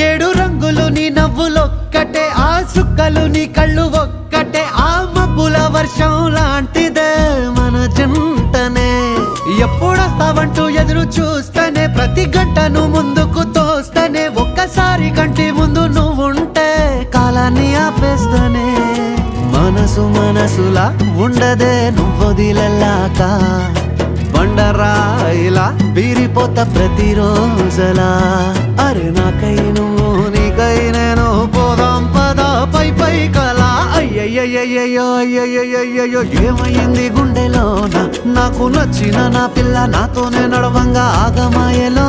ఏడు రంగులు నీ నవ్వులొక్కటే, ఆ సుక్కలు నీ కళ్ళు ఒక్కటే, ఆ మబ్బుల వర్షం లాంటిదే మన జంటనే. ఎప్పుడొస్తావంటూ ఎదురు చూస్తేనే, ప్రతి గంటను ముందుకు తోస్తేనే, ఒక్కసారి కంటి ముందు నువ్వుంటే కాలాన్ని ఆపేస్తేనే. మనసు మనసులా ఉండదే నువ్వొదిలెళ్ళాక, బండరాయిలా వీరిపోత ప్రతిరోజలా. అరే నాకై నువ్వు నీకై నేను, పోదాం పదా పై పై కలా. అయ్యయ్యయ్యో అయ్యయ్యయ్యో ఏమైంది గుండెలోన, నాకు నచ్చిన నా పిల్ల నాతోనే నడవంగా ఆగమాయలో.